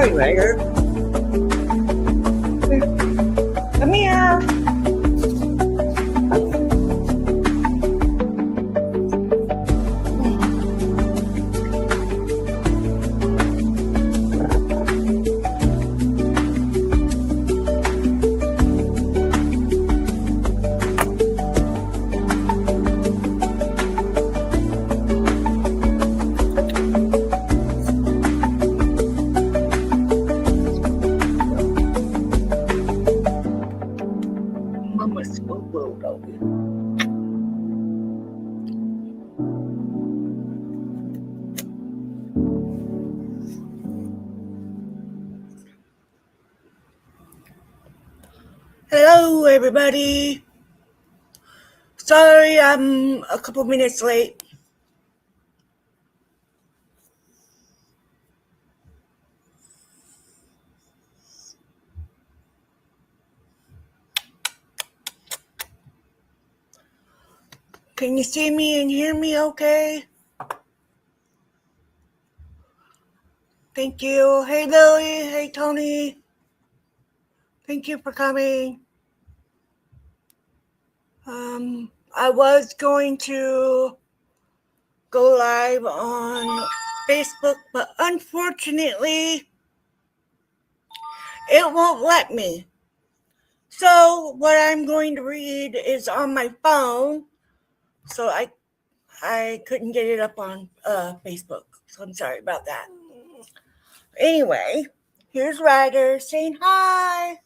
Sorry, Ryder. Come here. Mama's so doggy. Hello, everybody. Sorry, I'm a couple minutes late. Can you see me and hear me okay? Thank you. Hey, Lily. Hey, Tony. Thank you for coming. I was going to go live on Facebook, but unfortunately, it won't let me. So what I'm going to read is on my phone, so I couldn't get it up on Facebook, so I'm sorry about that. Anyway, here's Ryder saying hi.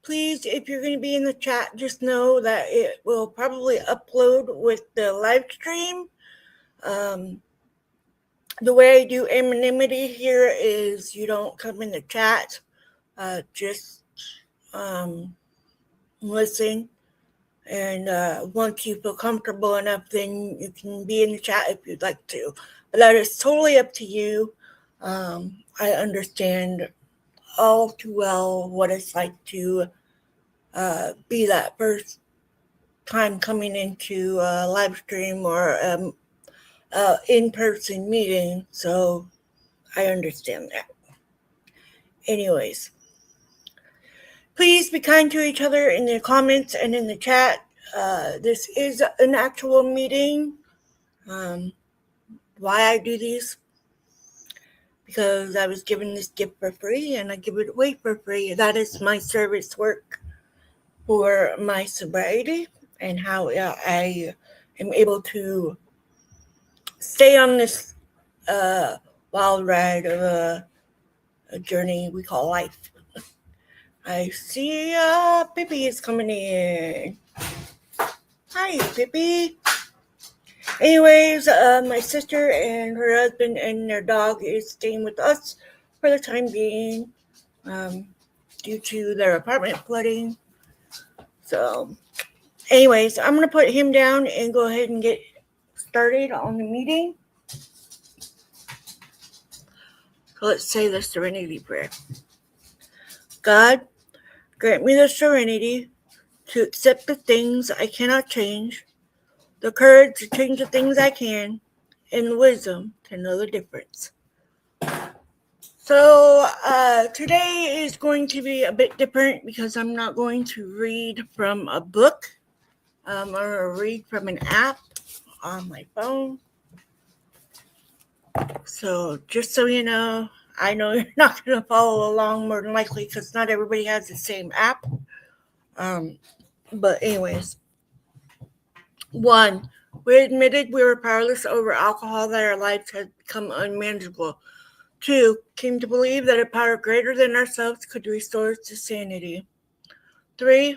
Please, if you're going to be in the chat, just know that it will probably upload with the live stream. The way I do anonymity here is you don't come in the chat, just listen. And once you feel comfortable enough, then you can be in the chat if you'd like to. But that is totally up to you. I understand all too well what it's like to be that first time coming into a live stream or in-person meeting, so I understand that. Anyways, please be kind to each other in the comments and in the chat. This is an actual meeting. Why I do these? Because I was given this gift for free and I give it away for free. That is my service work for my sobriety and how I am able to stay on this wild ride of a journey we call life. I see Pippi is coming in. Hi, Pippi. Anyways, my sister and her husband and their dog is staying with us for the time being due to their apartment flooding. So, anyways, I'm going to put him down and go ahead and get started on the meeting. So let's say the serenity prayer. God, grant me the serenity to accept the things I cannot change, the courage to change the things I can, and the wisdom to know the difference. So today is going to be a bit different because I'm not going to read from a book. I'm going to read from an app on my phone. So just so you know, I know you're not going to follow along more than likely because not everybody has the same app. But anyways, 1, we admitted we were powerless over alcohol, that our lives had become unmanageable. 2, came to believe that a power greater than ourselves could restore us to sanity. 3,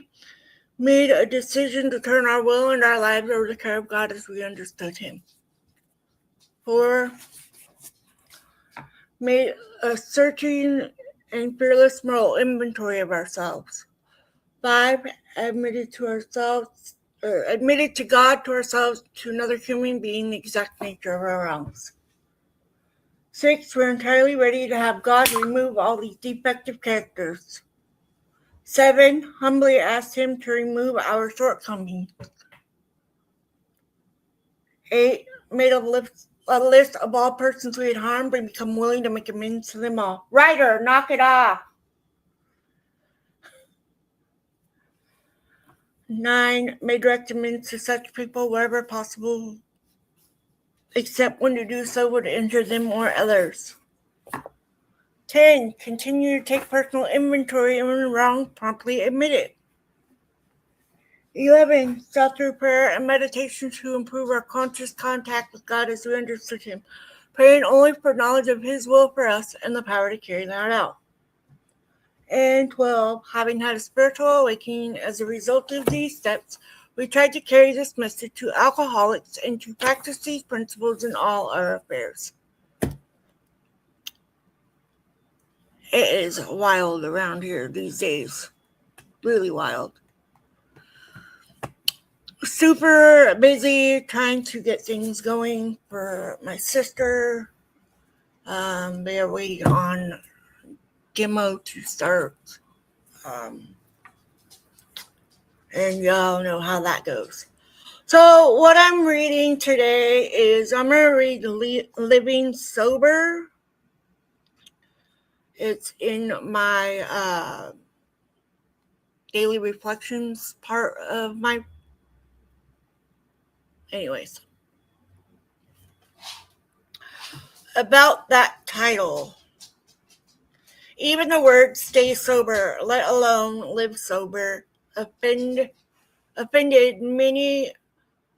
made a decision to turn our will and our lives over to the care of God as we understood Him. 4, made a searching and fearless moral inventory of ourselves. 5, admitted to God, to ourselves, to another human being, the exact nature of our wrongs. 6, we're entirely ready to have God remove all these defective characters. 7, humbly asked Him to remove our shortcomings. 8, made a a list of all persons we had harmed and become willing to make amends to them all. Writer, knock it off. 9, may direct amends to such people wherever possible, except when to do so would injure them or others. 10, continue to take personal inventory and when wrong, promptly admit it. 11, sought through prayer and meditation to improve our conscious contact with God as we understood Him, praying only for knowledge of His will for us and the power to carry that out. And 12, having had a spiritual awakening as a result of these steps, we tried to carry this message to alcoholics and to practice these principles in all our affairs. It is wild around here these days. Really wild. Super busy trying to get things going for my sister. They are waiting on chemo to start. And y'all know how that goes. So what I'm reading today is I'm going to read Living Sober. It's in my daily reflections part of my... Anyways. About that title. Even the word stay sober, let alone live sober, offended many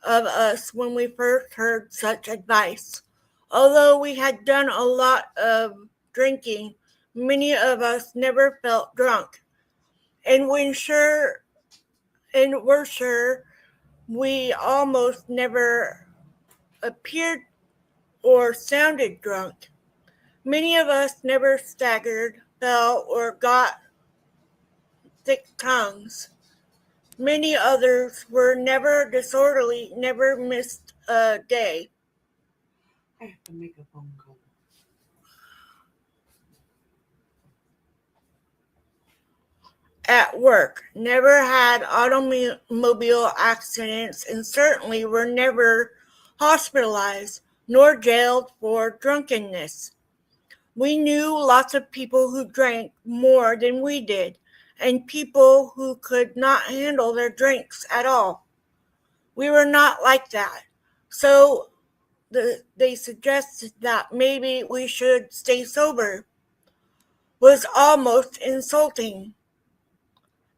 of us when we first heard such advice. Although we had done a lot of drinking, many of us never felt drunk. And we're sure we almost never appeared or sounded drunk. Many of us never staggered, fell, or got thick tongues. Many others were never disorderly, never missed a day. I have to make a phone call. At work, never had automobile accidents, and certainly were never hospitalized nor jailed for drunkenness. We knew lots of people who drank more than we did, and people who could not handle their drinks at all. We were not like that. So they suggested that maybe we should stay sober. Was almost insulting.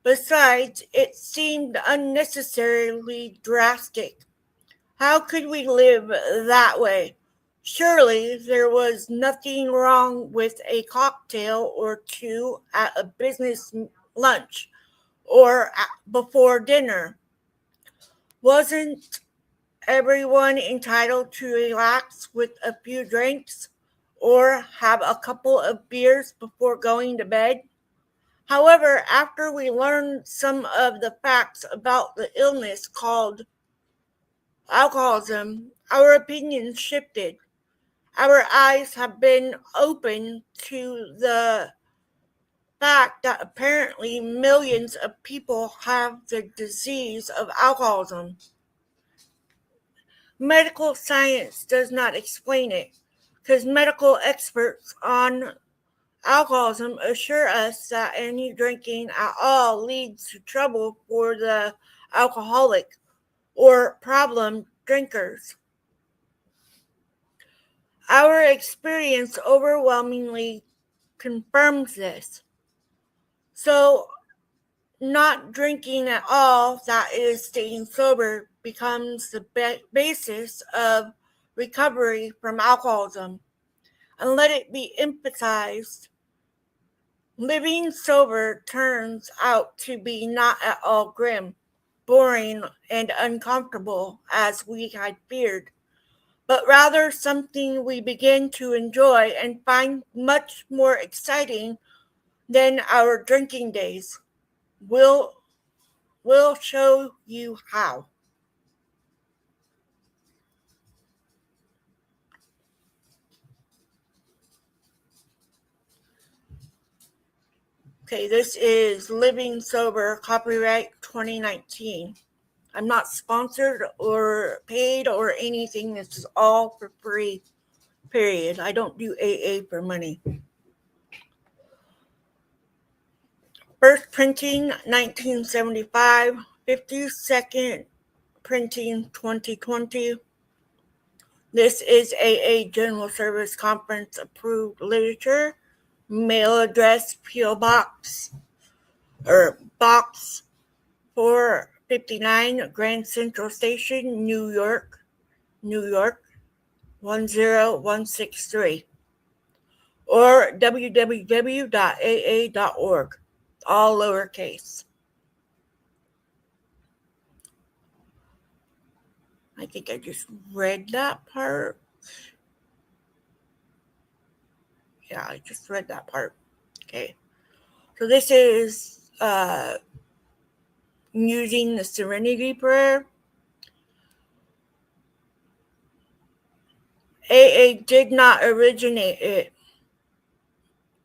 Besides, it seemed unnecessarily drastic. How could we live that way? Surely there was nothing wrong with a cocktail or two at a business lunch or before dinner. Wasn't everyone entitled to relax with a few drinks or have a couple of beers before going to bed? However, after we learned some of the facts about the illness called alcoholism, our opinions shifted. Our eyes have been opened to the fact that apparently millions of people have the disease of alcoholism. Medical science does not explain it, because medical experts on alcoholism assure us that any drinking at all leads to trouble for the alcoholic or problem drinkers. Our experience overwhelmingly confirms this. So, not drinking at all, that is staying sober, becomes the basis of recovery from alcoholism. And let it be emphasized, living sober turns out to be not at all grim, boring, and uncomfortable as we had feared, but rather something we begin to enjoy and find much more exciting than our drinking days. We'll show you how. Okay, this is Living Sober, copyright 2019. I'm not sponsored or paid or anything. This is all for free, period. I don't do AA for money. First printing 1975, 52nd printing 2020. This is AA General Service Conference approved literature. Mail address P.O. Box Box 459, Grand Central Station, New York 10163, or www.aa.org, all lowercase. I think I just read that part. Yeah, I just read that part. Okay. So this is using the Serenity Prayer. AA did not originate it.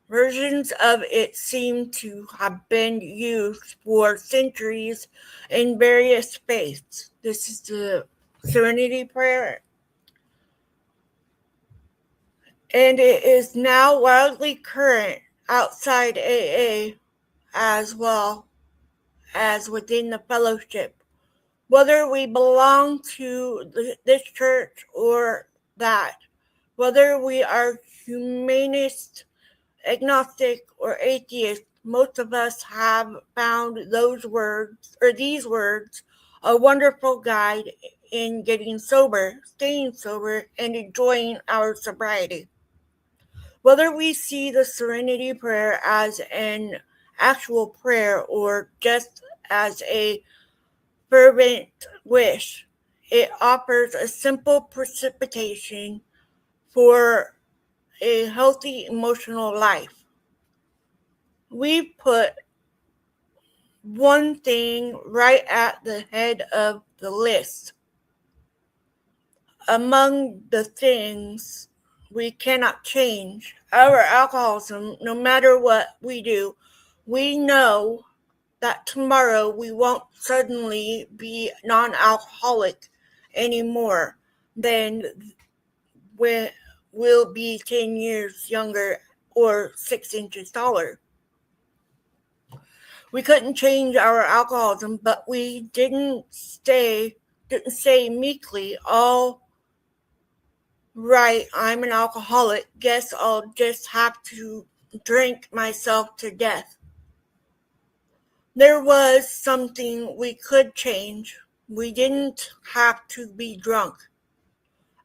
Versions of it seem to have been used for centuries in various faiths. This is the Serenity Prayer. And it is now widely current outside AA as well as within the fellowship. Whether we belong to this church or that, whether we are humanist, agnostic, or atheist, most of us have found these words a wonderful guide in getting sober, staying sober, and enjoying our sobriety. Whether we see the Serenity Prayer as an actual prayer or just as a fervent wish, it offers a simple precipitation for a healthy emotional life. We put one thing right at the head of the list. Among the things we cannot change, our alcoholism, no matter what we do, we know that tomorrow we won't suddenly be non-alcoholic anymore than we'll be 10 years younger or 6 inches taller. We couldn't change our alcoholism, but we didn't say meekly, "All right, I'm an alcoholic. Guess I'll just have to drink myself to death." There was something we could change. We didn't have to be drunk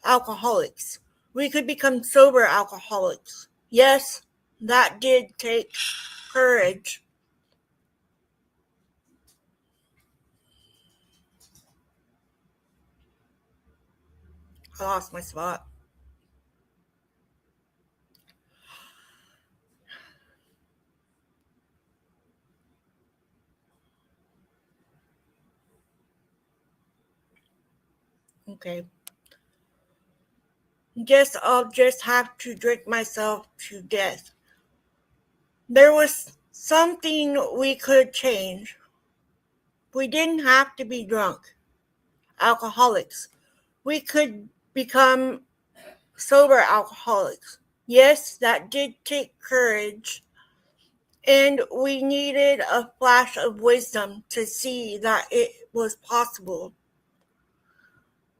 alcoholics. We could become sober alcoholics. Yes, that did take courage. I lost my spot. Okay. Guess I'll just have to drink myself to death. There was something we could change. We didn't have to be drunk alcoholics. We could become sober alcoholics. Yes, that did take courage, and we needed a flash of wisdom to see that it was possible,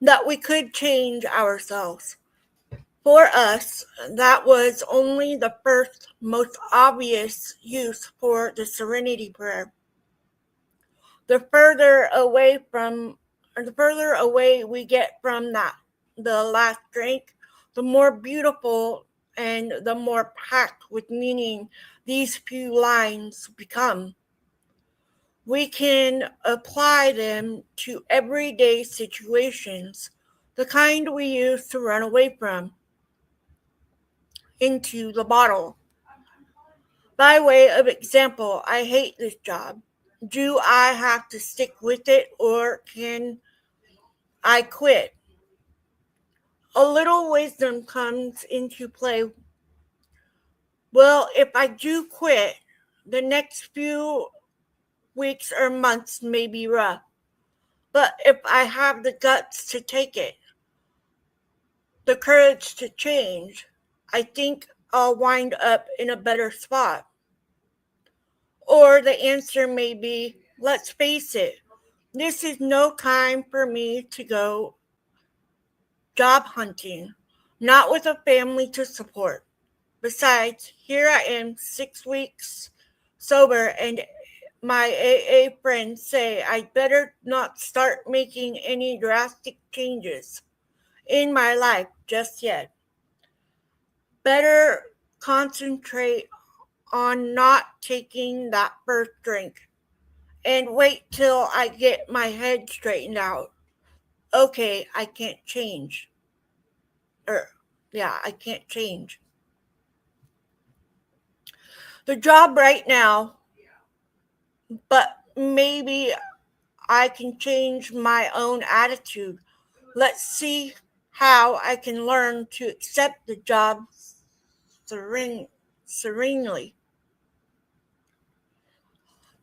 that we could change ourselves. For us, that was only the first, most obvious use for the Serenity Prayer. The further away we get from the last drink, the more beautiful and the more packed with meaning these few lines become. We can apply them to everyday situations, the kind we used to run away from, into the bottle. By way of example, I hate this job. Do I have to stick with it, or can I quit? A little wisdom comes into play. Well, if I do quit, the next few weeks or months may be rough. But if I have the guts to take it, the courage to change, I think I'll wind up in a better spot. Or the answer may be, let's face it, this is no time for me to go job hunting, not with a family to support. Besides, here I am 6 weeks sober, and my AA friends say I'd better not start making any drastic changes in my life just yet. Better concentrate on not taking that first drink and wait till I get my head straightened out. Okay, I can't change. I can't change. The job right now, but maybe I can change my own attitude. Let's see how I can learn to accept the job serenely.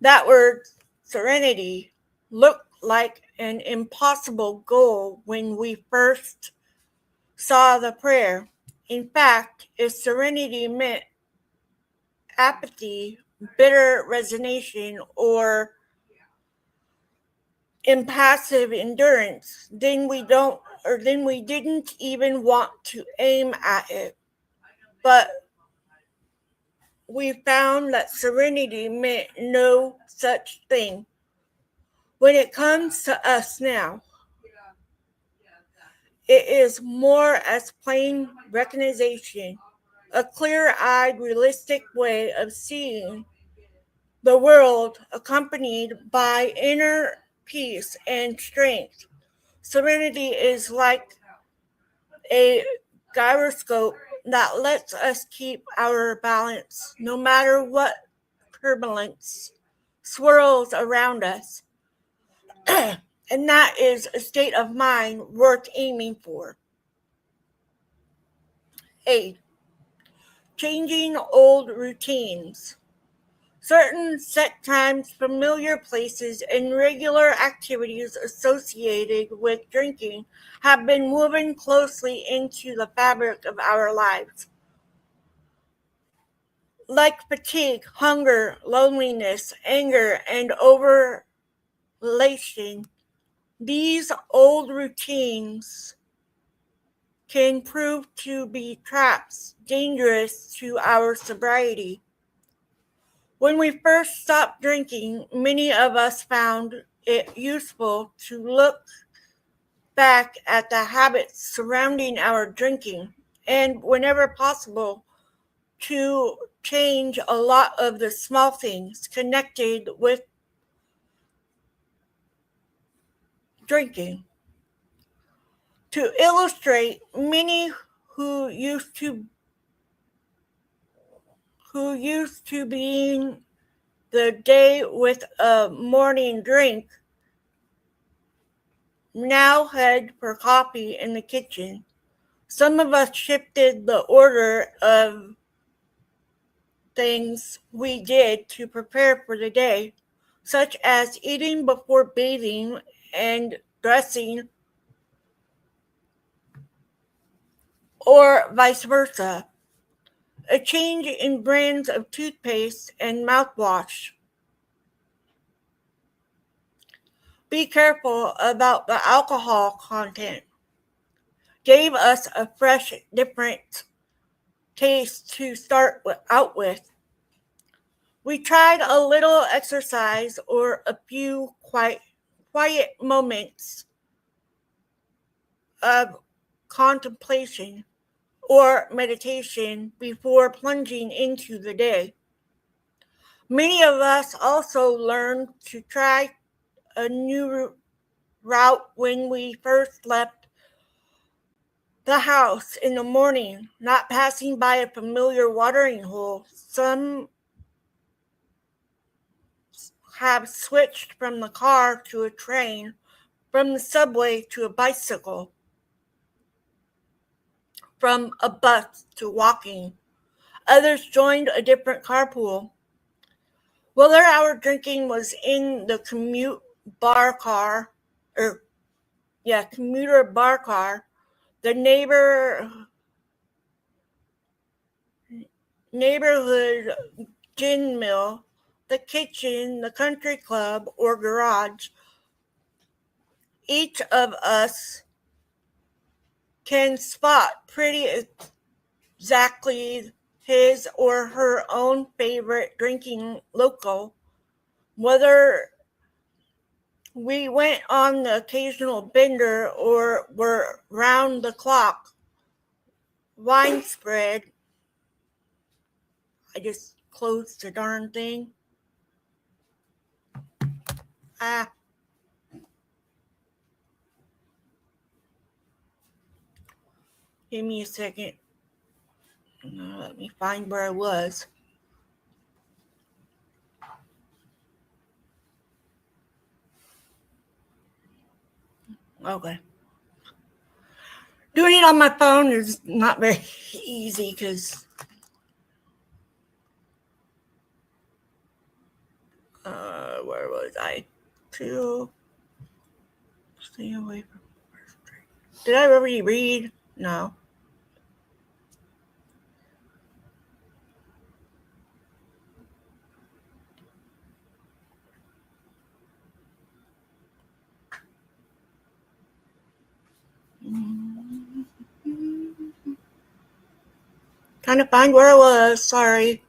That word, serenity, looked like an impossible goal when we first saw the prayer. In fact, if serenity meant apathy, bitter resignation, or impassive endurance, then we didn't even want to aim at it. But we found that serenity meant no such thing. When it comes to us now, it is more as plain recognition, a clear-eyed, realistic way of seeing the world accompanied by inner peace and strength. Serenity is like a gyroscope that lets us keep our balance no matter what turbulence swirls around us. And that is a state of mind worth aiming for. 8. Changing old routines. Certain set times, familiar places, and regular activities associated with drinking have been woven closely into the fabric of our lives. Like fatigue, hunger, loneliness, anger, and overrelation, these old routines can prove to be traps dangerous to our sobriety. When we first stopped drinking, many of us found it useful to look back at the habits surrounding our drinking and, whenever possible, to change a lot of the small things connected with drinking. To illustrate, many who used to being the day with a morning drink now head for coffee in the kitchen. Some of us shifted the order of things we did to prepare for the day, such as eating before bathing and dressing, or vice versa. A change in brands of toothpaste and mouthwash. Be careful about the alcohol content. Gave us a fresh, different taste to start out with. We tried a little exercise or a few quiet moments of contemplation or meditation before plunging into the day. Many of us also learned to try a new route when we first left the house in the morning, not passing by a familiar watering hole. Some have switched from the car to a train, from the subway to a bicycle, from a bus to walking. Others joined a different carpool. Whether our drinking was in the commute bar car commuter bar car, the neighborhood gin mill, the kitchen, the country club, or garage. Each of us can spot pretty exactly his or her own favorite drinking local, whether we went on the occasional bender or were round the clock wine spread. I just closed the darn thing. Give me a second. Let me find where I was. Okay. Doing it on my phone is not very easy because where was I? To stay away from first drink. Did I already read? No. Trying to find where I was. Sorry.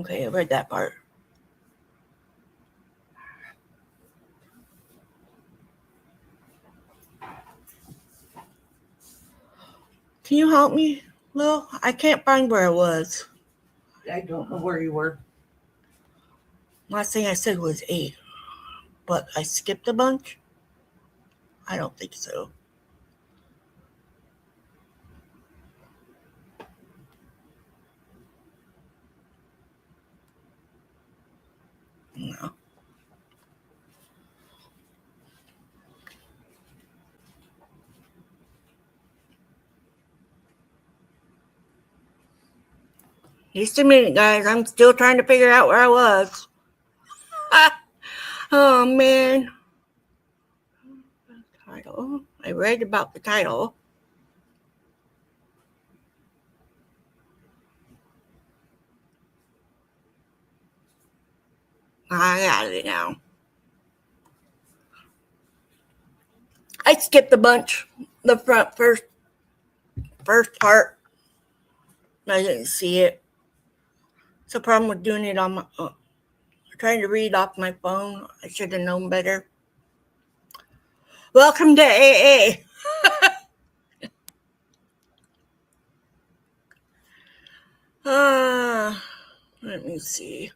Okay, I read that part. Can you help me, Lil? I can't find where I was. I don't know where you were. Last thing I said was 8, but I skipped a bunch. I don't think so. No. Just a minute, guys. I'm still trying to figure out where I was. Oh, man. Title. I read about the title. I got it now. I skipped a bunch. The first part. I didn't see it. It's a problem with doing it on my trying to read off my phone. I should have known better. Welcome to AA. Let me see.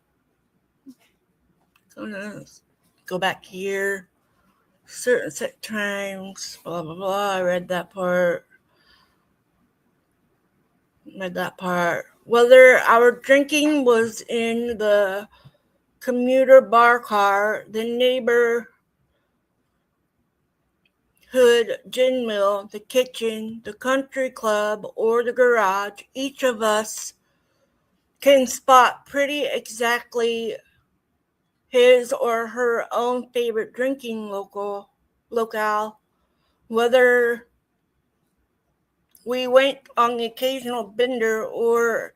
Go back here. Certain set times. Blah blah blah. I read that part. Whether our drinking was in the commuter bar car, the neighborhood gin mill, the kitchen, the country club, or the garage, each of us can spot pretty exactly his or her own favorite drinking locale, whether we went on the occasional bender or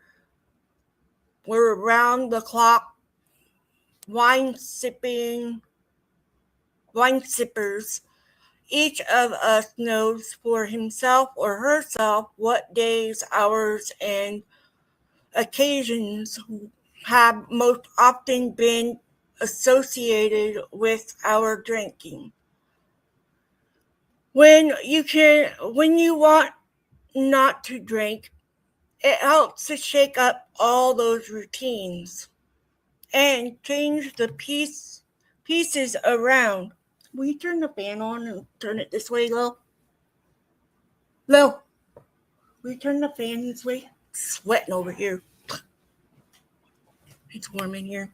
were around the clock wine sippers. Each of us knows for himself or herself what days, hours, and occasions have most often been associated with our drinking. When you want not to drink, it helps to shake up all those routines and change the pieces around. Will you turn the fan on and turn it this way, Lo? Lo, will you turn the fan this way? It's sweating over here. It's warm in here.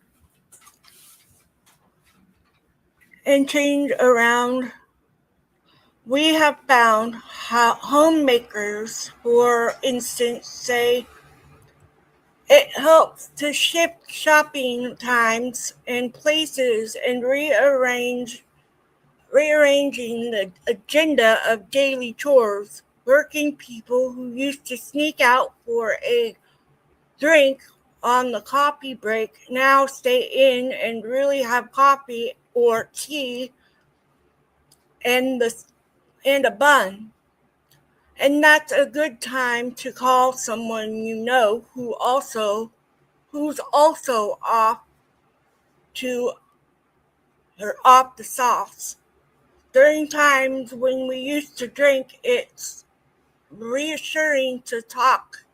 And change around. We have found homemakers, for instance, say It helps to shift shopping times and places and rearranging the agenda of daily chores. Working people who used to sneak out for a drink on the coffee break now stay in and really have coffee or tea and a bun. And that's a good time to call someone you know who's also to off the sauce. During times when we used to drink, it's reassuring to talk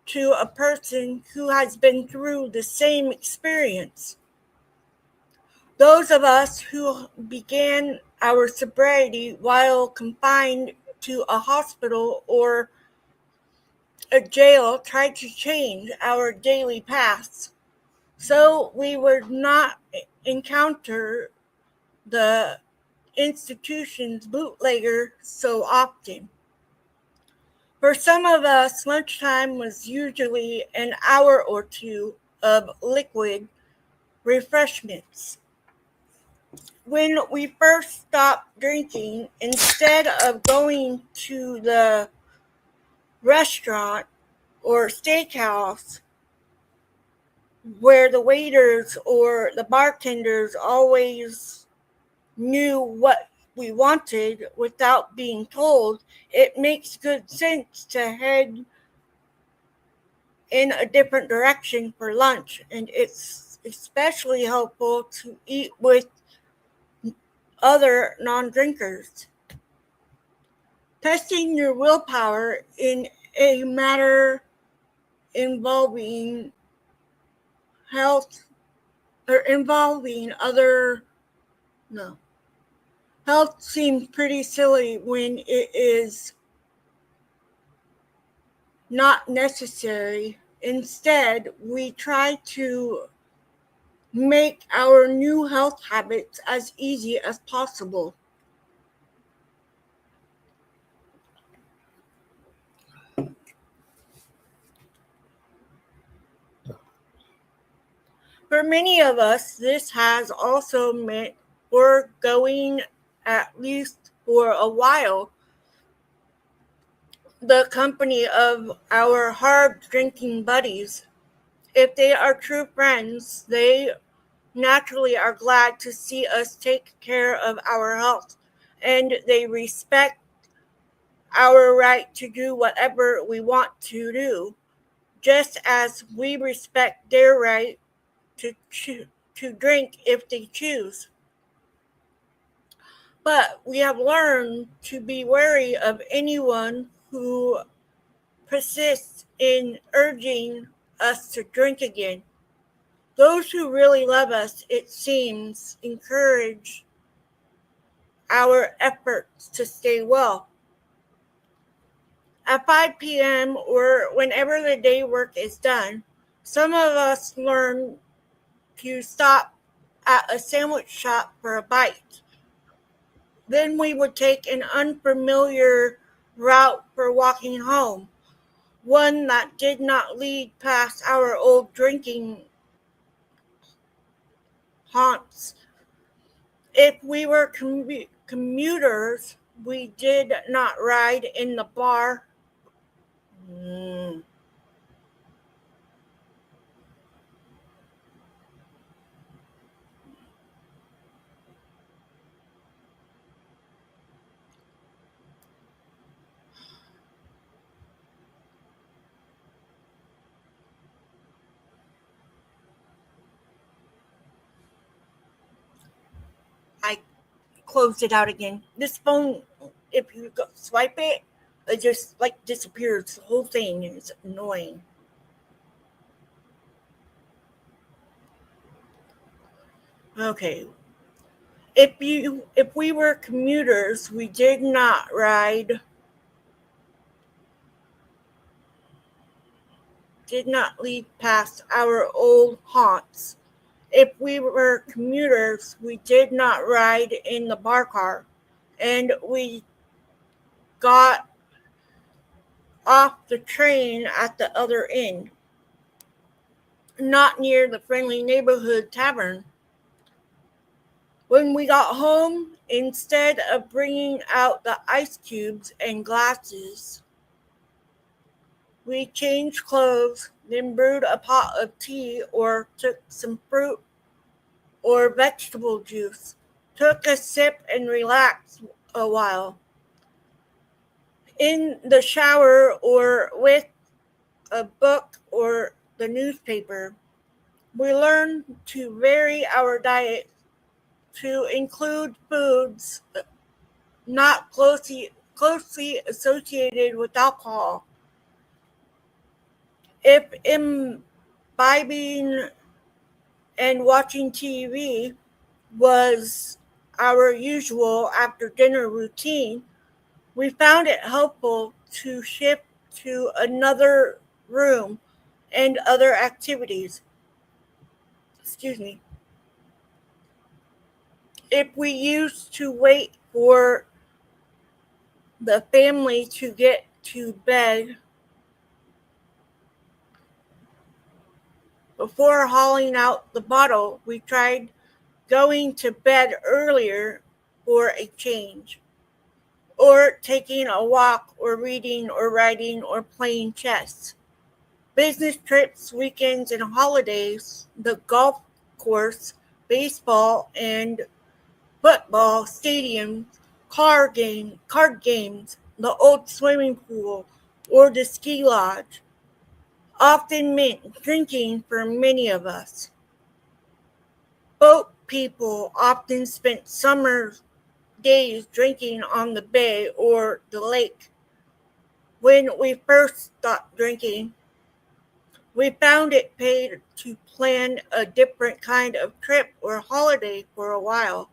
to a person who has been through the same experience. Those of us who began our sobriety while confined to a hospital or a jail tried to change our daily paths so we would not encounter the institution's bootlegger so often. For some of us, lunchtime was usually an hour or two of liquid refreshments. When we first stopped drinking, instead of going to the restaurant or steakhouse where the waiters or the bartenders always knew what we wanted without being told, it makes good sense to head in a different direction for lunch. And it's especially helpful to eat with other non-drinkers. Testing your willpower in a matter involving health or involving other no health seems pretty silly when it is not necessary. Instead, we try to make our new health habits as easy as possible. For many of us, this has also meant foregoing, at least for a while, the company of our hard drinking buddies. If they are true friends, they naturally are glad to see us take care of our health, and they respect our right to do whatever we want to do, just as we respect their right to drink if they choose. But we have learned to be wary of anyone who persists in urging us to drink again. Those who really love us, it seems, encourage our efforts to stay well. At 5 p.m. or whenever the day work is done, some of us learn to stop at a sandwich shop for a bite. Then we would take an unfamiliar route for walking home, one that did not lead past our old drinking haunts. If we were commuters, we did not ride in the bar. I closed it out again. This phone, if you swipe it, it just like disappears. The whole thing is annoying. Okay. If we were commuters, we did not leave past our old haunts. If we were commuters, we did not ride in the bar car, and we got off the train at the other end. not near the friendly neighborhood tavern. When we got home, instead of bringing out the ice cubes and glasses, we changed clothes, then brewed a pot of tea or took some fruit or vegetable juice, took a sip and relaxed a while. In the shower or with a book or the newspaper, we learned to vary our diet to include foods not closely associated with alcohol. If imbibing and watching TV was our usual after dinner routine, we found it helpful to shift to another room and other activities. Excuse me. If we used to wait for the family to get to bed before hauling out the bottle, we tried going to bed earlier for a change, or taking a walk, or reading, or writing, or playing chess. Business trips, weekends, and holidays, the golf course, baseball and football stadiums, card games, the old swimming pool, or the ski lodge, often meant drinking for many of us. Boat people often spent summer days drinking on the bay or the lake. When we first stopped drinking, we found it paid to plan a different kind of trip or holiday for a while,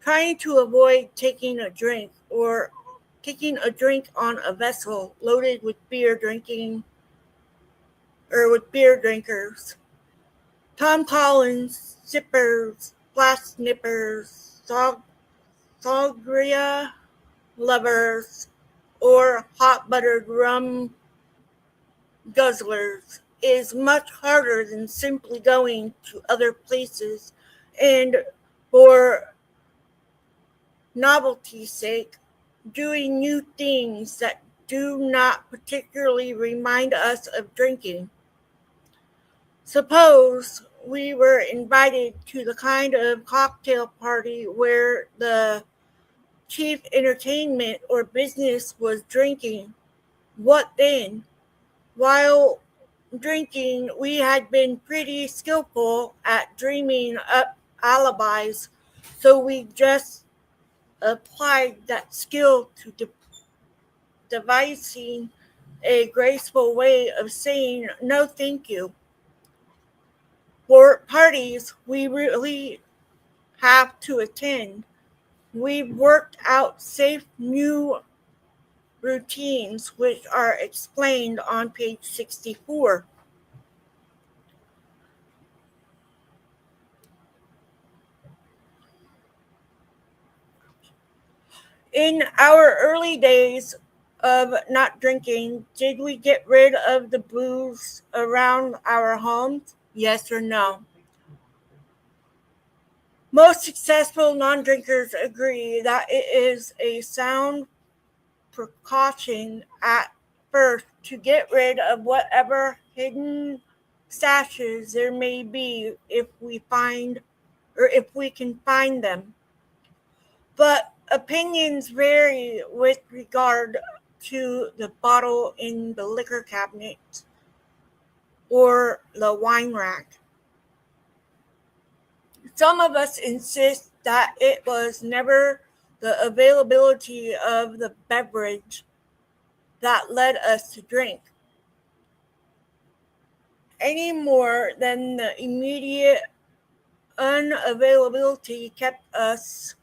trying to avoid taking a drink on a vessel loaded with beer drinkers. Tom Collins, sippers, glass snippers, sangria lovers, or hot buttered rum guzzlers is much harder than simply going to other places and, for novelty's sake, doing new things that do not particularly remind us of drinking. Suppose we were invited to the kind of cocktail party where the chief entertainment or business was drinking. What then? While drinking, we had been pretty skillful at dreaming up alibis, so we just applied that skill to devising a graceful way of saying no thank you. For parties we really have to attend, we've worked out safe new routines which are explained on page 64. In our early days of not drinking, did we get rid of the booze around our homes? Yes or no? Most successful non drinkers agree that it is a sound precaution at first to get rid of whatever hidden stashes there may be if we can find them. But opinions vary with regard to the bottle in the liquor cabinet or the wine rack. Some of us insist that it was never the availability of the beverage that led us to drink, any more than the immediate unavailability kept us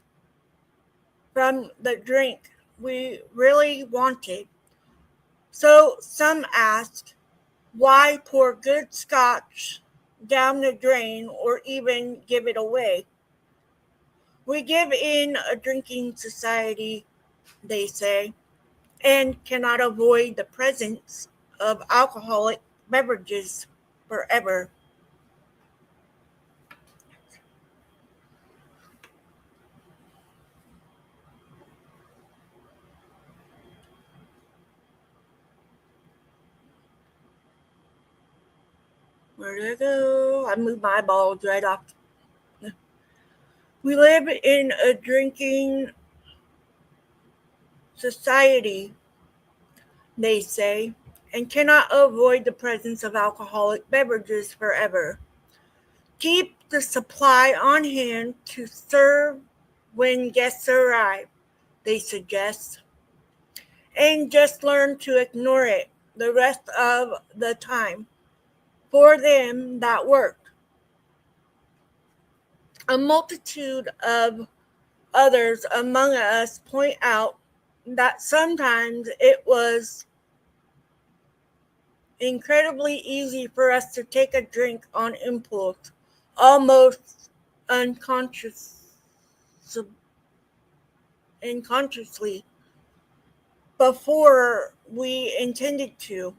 from the drink we really wanted. So some ask, why pour good scotch down the drain or even give it away? We give in a drinking society, they say, and cannot avoid the presence of alcoholic beverages forever. Where did I go? I moved my eyeballs right off. We live in a drinking society, they say, and cannot avoid the presence of alcoholic beverages forever. Keep the supply on hand to serve when guests arrive, they suggest, and just learn to ignore it the rest of the time. For them, that worked. A multitude of others among us point out that sometimes it was incredibly easy for us to take a drink on impulse, almost unconsciously, before we intended to.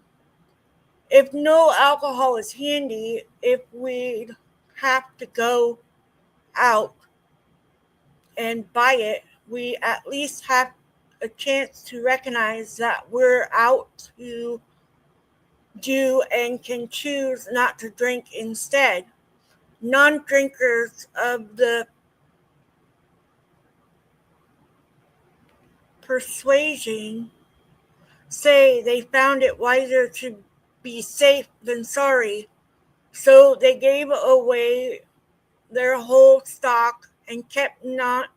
If no alcohol is handy, if we'd have to go out and buy it, we at least have a chance to recognize that we're out to do and can choose not to drink instead. Non-drinkers of the persuasion say they found it wiser to be safe than sorry, so they gave away their whole stock and kept none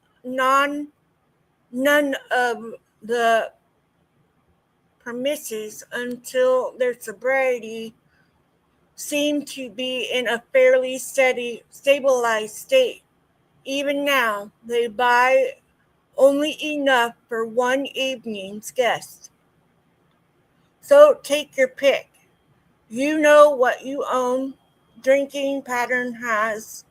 of the premises until their sobriety seemed to be in a fairly stabilized state. Even now, they buy only enough for one evening's guest. So take your pick. You know what your own drinking pattern has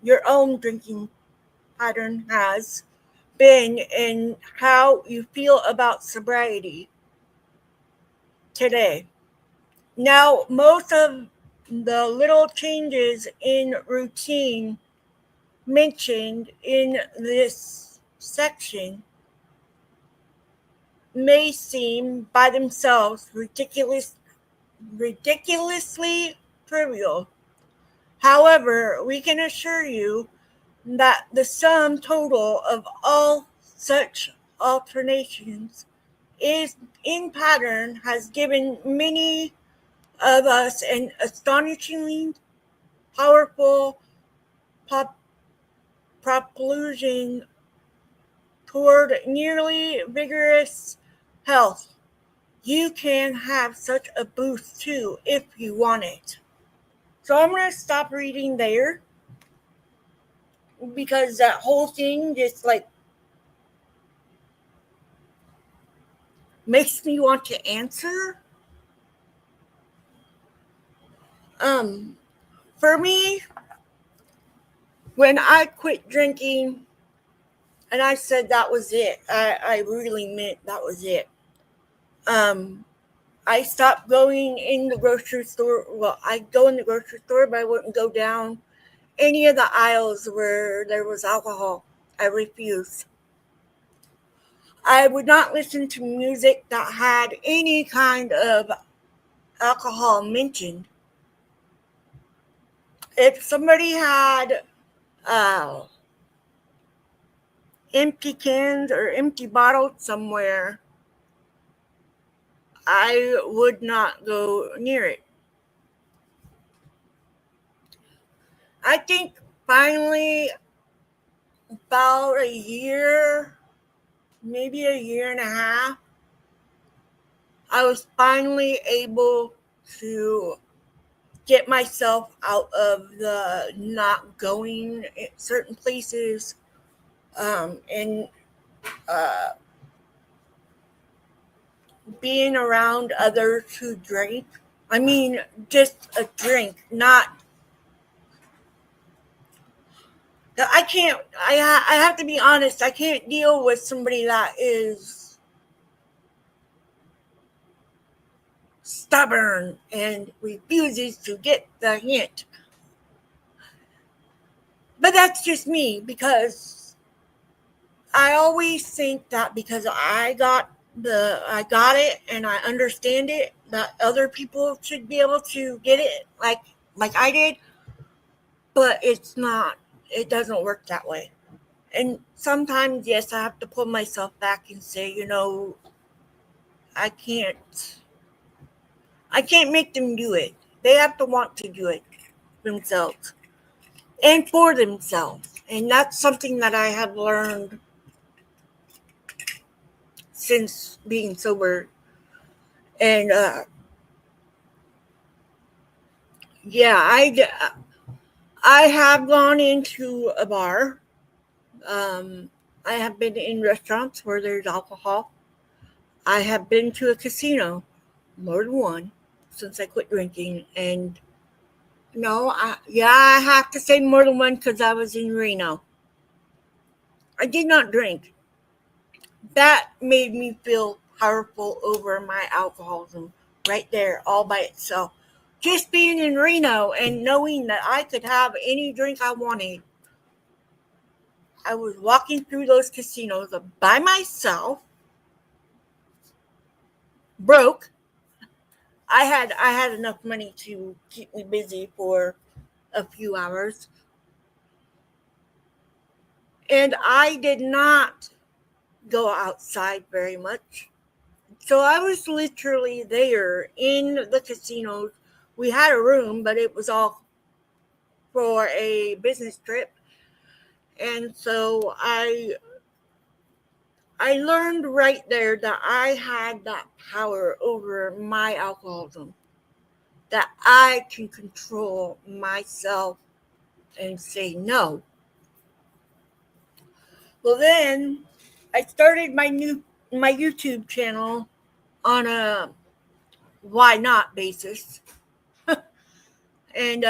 been and how you feel about sobriety today. Now, most of the little changes in routine mentioned in this section may seem by themselves ridiculously trivial. However, we can assure you that the sum total of all such alternations is in pattern has given many of us an astonishingly powerful propulsion toward nearly vigorous health. You can have such a boost too if you want it. So I'm going to stop reading there because that whole thing just makes me want to answer. For me, when I quit drinking and I said that was it, I really meant that was it. I stopped going in the grocery store. Well, I'd go in the grocery store, but I wouldn't go down any of the aisles where there was alcohol. I refused. I would not listen to music that had any kind of alcohol mentioned. If somebody had empty cans or empty bottles somewhere, I would not go near it. I think finally, about a year, maybe a year and a half, I was finally able to get myself out of the not going at certain places and being around others who drink. I mean, just a drink, not. I have to be honest, I can't deal with somebody that is stubborn and refuses to get the hint. But that's just me, because I always think that because I got it and I understand it, that other people should be able to get it like I did. but it doesn't work that way. And sometimes, yes, I have to pull myself back and say, I can't make them do it. They have to want to do it themselves and for themselves. And that's something that I have learned since being sober. And yeah, I have gone into a bar. I have been in restaurants where there's alcohol. I have been to a casino, more than one, since I quit drinking. And no, I have to say more than one because I was in Reno. I did not drink. That made me feel powerful over my alcoholism right there, all by itself. Just being in Reno and knowing that I could have any drink I wanted. I was walking through those casinos by myself, broke. I had enough money to keep me busy for a few hours. And I did not go outside very much. So I was literally there in the casinos. We had a room, but it was all for a business trip. And so I learned right there that I had that power over my alcoholism, that I can control myself and say no. Well, then I started my YouTube channel on a why not basis. And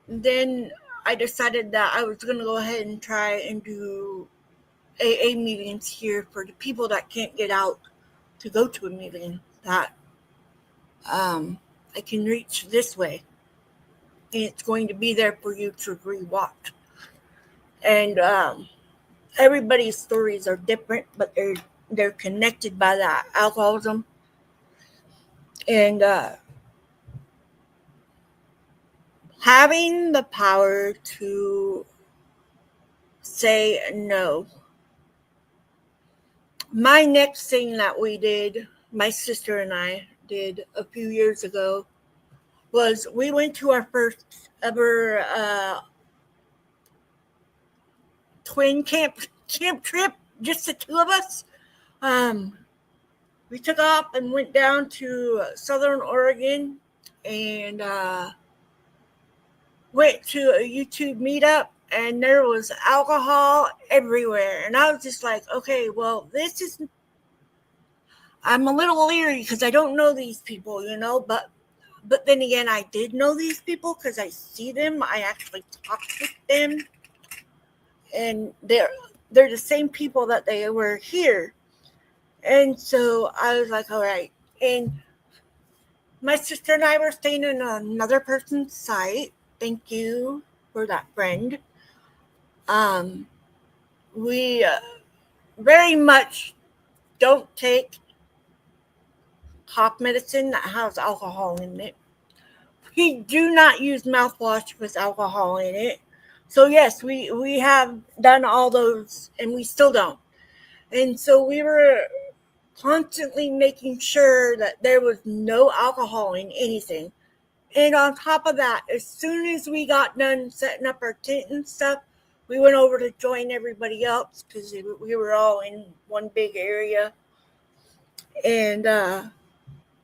then I decided that I was going to go ahead and try and do AA meetings here for the people that can't get out to go to a meeting that I can reach this way. And it's going to be there for you to rewatch. And everybody's stories are different, but they're connected by that alcoholism. And having the power to say no. My next thing that we did, my sister and I did a few years ago, was we went to our first ever twin camp trip, just the two of us. We took off and went down to Southern Oregon and went to a YouTube meetup, and there was alcohol everywhere. And I was just like, okay, well, I'm a little leery because I don't know these people, but then again, I did know these people because I see them. I actually talked with them, and they're the same people that they were here. And so I was like, all right. And my sister and I were staying in another person's site. Thank you for that, friend. We very much don't take cough medicine that has alcohol in it. We do not use mouthwash with alcohol in it. So yes, we have done all those, and we still don't. And so we were constantly making sure that there was no alcohol in anything. And on top of that, as soon as we got done setting up our tent and stuff, we went over to join everybody else because we were all in one big area. And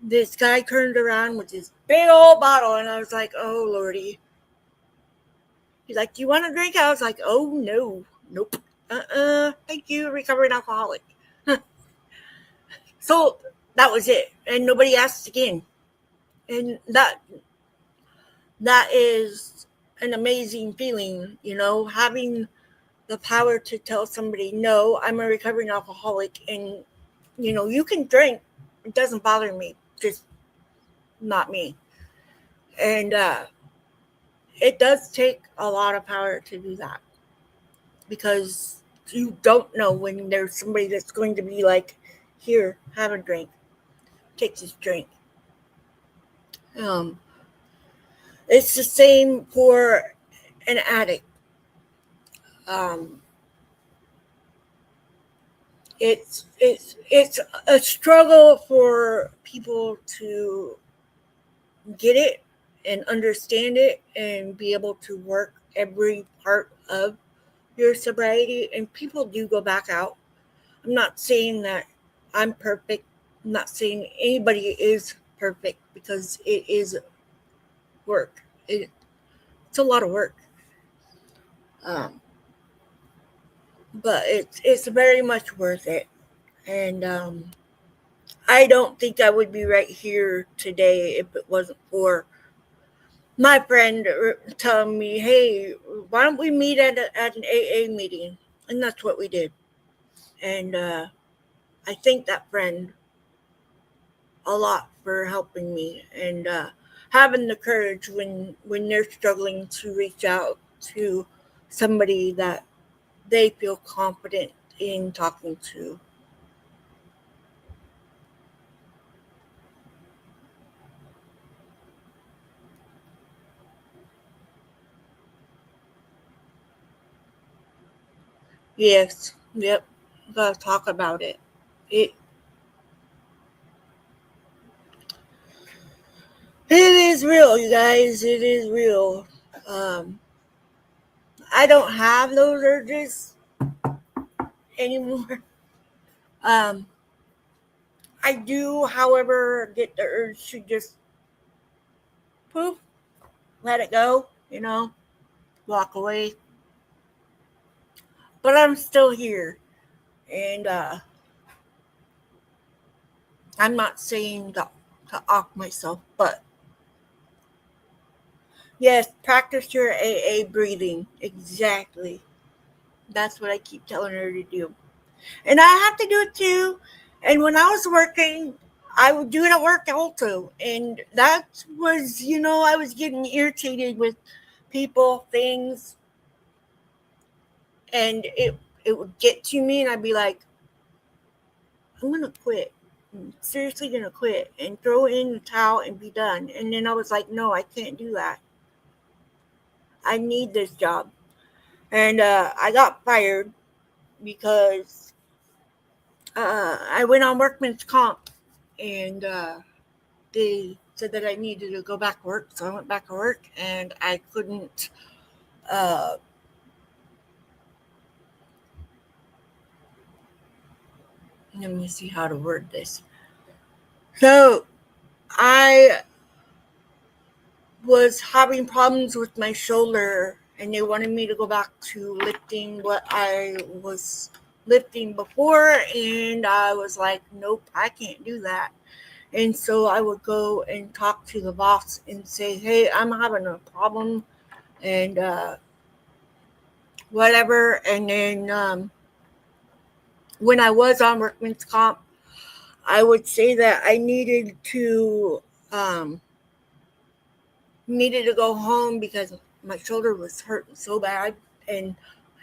this guy turned around with this big old bottle, and I was like, oh, Lordy. He's like, do you want a drink? I was like, oh, no. Nope. Thank you, recovering alcoholic. So that was it. And nobody asked again. And that is an amazing feeling, having the power to tell somebody, no, I'm a recovering alcoholic, and, you can drink. It doesn't bother me. Just not me. And it does take a lot of power to do that, because you don't know when there's somebody that's going to be like, here, have a drink. Take this drink. It's the same for an addict. It's a struggle for people to get it and understand it and be able to work every part of your sobriety. And people do go back out. I'm not saying that I'm perfect. I'm not saying anybody is perfect, because it is work. It's a lot of work. But it's very much worth it. And I don't think I would be right here today if it wasn't for my friend telling me, "Hey, why don't we meet at an AA meeting?" And that's what we did. And I thank that friend a lot for helping me and having the courage when they're struggling to reach out to somebody that they feel confident in talking to. Yes, yep, gotta talk about it. It it is real, you guys. It is real. Um, I don't have those urges anymore. Um, I do, however, get the urge to just poof, let it go, walk away. But I'm still here, and I'm not saying to off myself, but yes, practice your AA breathing. Exactly. That's what I keep telling her to do. And I have to do it too. And when I was working, I would do it at work also. And that was, I was getting irritated with people, things, and it would get to me, and I'd be like, I'm gonna quit. I'm seriously gonna quit and throw in the towel and be done. And then I was like, no, I can't do that. I need this job. And I got fired because I went on workman's comp, and they said that I needed to go back to work. So I went back to work, and I couldn't. Uh, Let me see how to word this. So I was having problems with my shoulder, and they wanted me to go back to lifting what I was lifting before, and I was like, nope, I can't do that. And so I would go and talk to the boss and say, hey, I'm having a problem, and whatever. And then when I was on workman's comp, I would say that I um, needed to go home because my shoulder was hurting so bad, and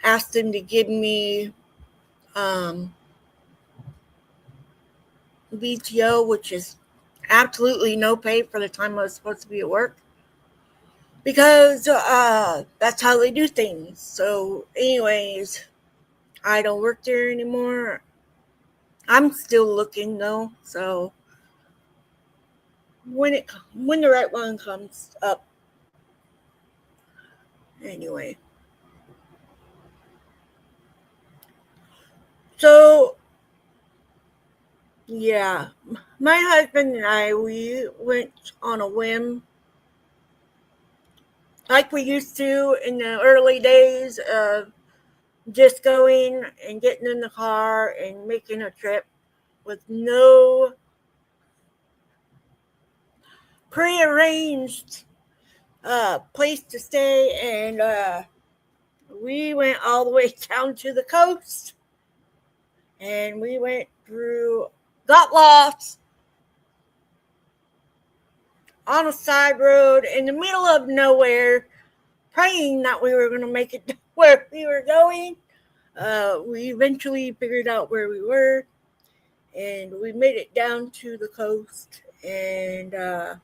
asked them to give me um, VTO, which is absolutely no pay for the time I was supposed to be at work, because that's how they do things. So, anyways, I don't work there anymore. I'm still looking though, so when the right one comes up, anyway. So yeah, my husband and I, we went on a whim, like we used to in the early days of just going and getting in the car and making a trip with no prearranged place to stay. And we went all the way down to the coast, and we went through, got lost on a side road in the middle of nowhere, praying that we were going to make it to where we were going. We eventually figured out where we were, and we made it down to the coast, and there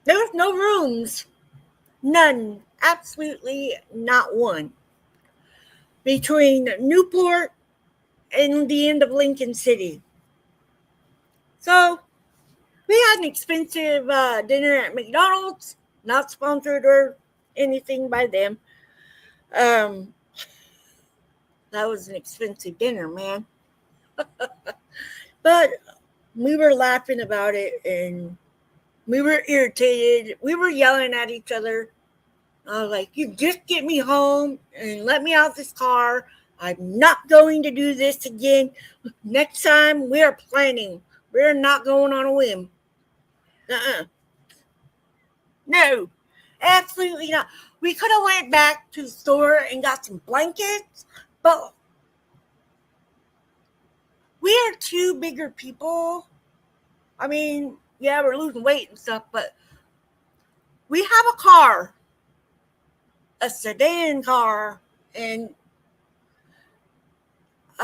was no rooms. None. Absolutely not one. Between Newport and the end of Lincoln City. So we had an expensive dinner at McDonald's, not sponsored or anything by them. That was an expensive dinner, man. But we were laughing about it and we were irritated. We were yelling at each other. I was like, you just get me home and let me out this car. I'm not going to do this again. Next time we are planning. We're not going on a whim. No, absolutely not. We could have went back to the store and got some blankets, but we are two bigger people. I mean, yeah, we're losing weight and stuff, but we have a car, a sedan car, and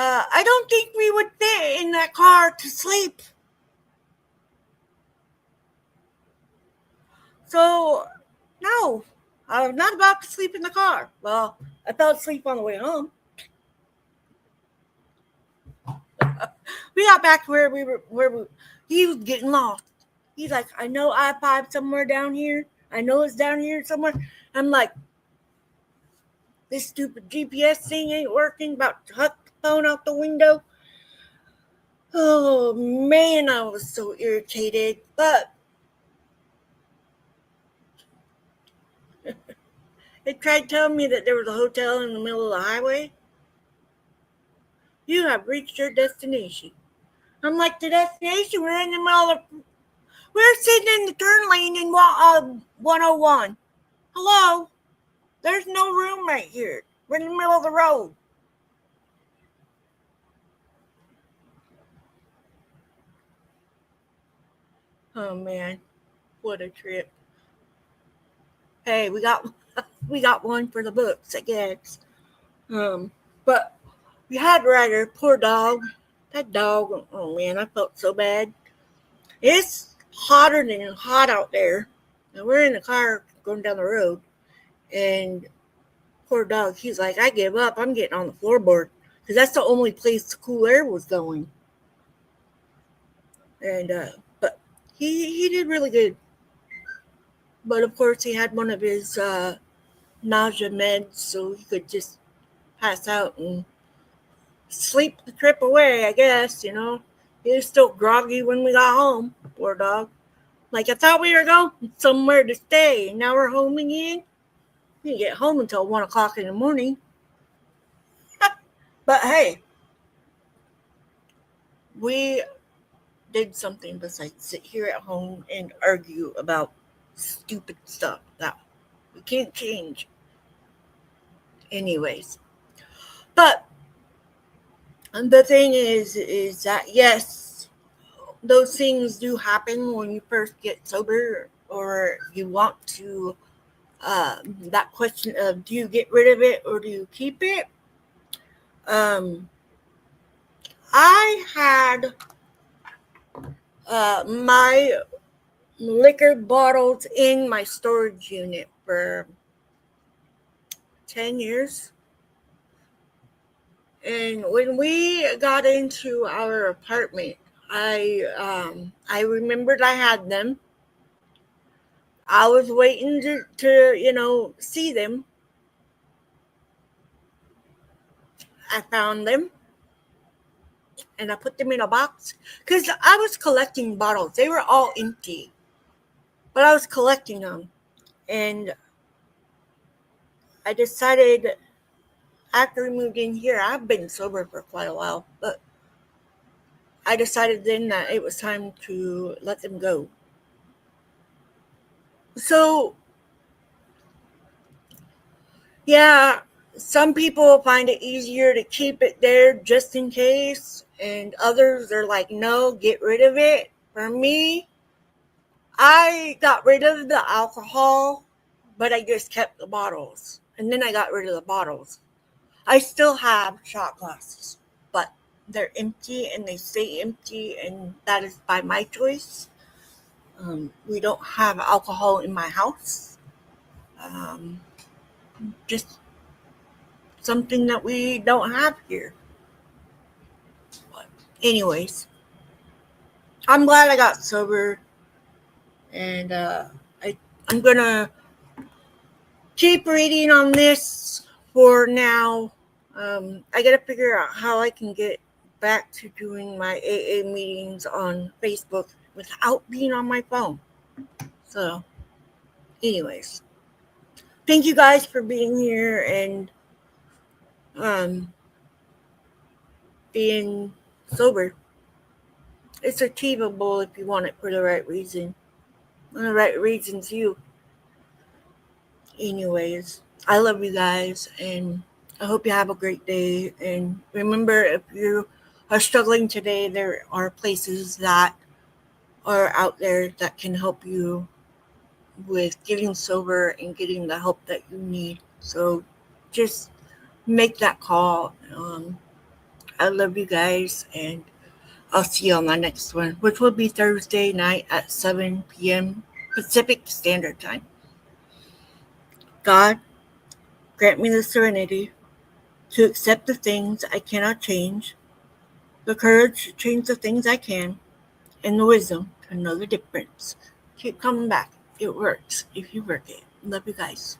I don't think we would fit in that car to sleep. So, no, I was not about to sleep in the car. Well, I fell asleep on the way home. We got back to where he was getting lost. He's like, I know I-5 somewhere down here. I know it's down here somewhere. I'm like, this stupid GPS thing ain't working. About to huck the phone out the window. Oh, man, I was so irritated. But they tried telling me that there was a hotel in the middle of the highway. You have reached your destination. I'm like, the destination? We're in the middle of we're sitting in the turn lane in 101. Hello? There's no room right here. We're in the middle of the road. Oh, man. What a trip. Hey, we got one for the books, I guess. But we had Ryder, poor dog. That dog, oh man, I felt so bad. It's hotter than hot out there. And we're in the car going down the road. And poor dog, he's like, I give up. I'm getting on the floorboard. Because that's the only place the cool air was going. And, but he did really good. But of course, he had one of his nausea meds, so he could just pass out and sleep the trip away, I guess, you know. He was still groggy when we got home, poor dog. Like, I thought we were going somewhere to stay, and now we're home again. We didn't get home until 1 o'clock in the morning. But hey, we did something besides sit here at home and argue about stupid stuff that we can't change. Anyways. But the thing is that yes, those things do happen when you first get sober or you want to, that question of do you get rid of it or do you keep it? I had my liquor bottles in my storage unit for 10 years. And when we got into our apartment, I remembered I had them. I was waiting to see them. I found them and I put them in a box because I was collecting bottles. They were all empty, but I was collecting them. And I decided after we moved in here, I've been sober for quite a while, but I decided then that it was time to let them go. So, yeah, some people find it easier to keep it there just in case, and others are like, no, get rid of it. For me, I got rid of the alcohol, but I just kept the bottles. And then I got rid of the bottles. I still have shot glasses, but they're empty and they stay empty, and that is by my choice. We don't have alcohol in my house. Um, just something that we don't have here. But anyways, I'm glad I got sober, and I'm gonna keep reading on this for now. I gotta figure out how I can get back to doing my AA meetings on Facebook without being on my phone. So, anyways, thank you guys for being here and being sober. It's achievable if you want it for the right reason. And the right reason's you. Anyways, I love you guys and I hope you have a great day. And remember, if you are struggling today, there are places that are out there that can help you with getting sober and getting the help that you need. So just make that call. I love you guys and I'll see you on my next one, which will be Thursday night at 7 p.m. Pacific Standard Time. God, grant me the serenity to accept the things I cannot change, the courage to change the things I can, and the wisdom to know the difference. Keep coming back. It works if you work it. Love you guys.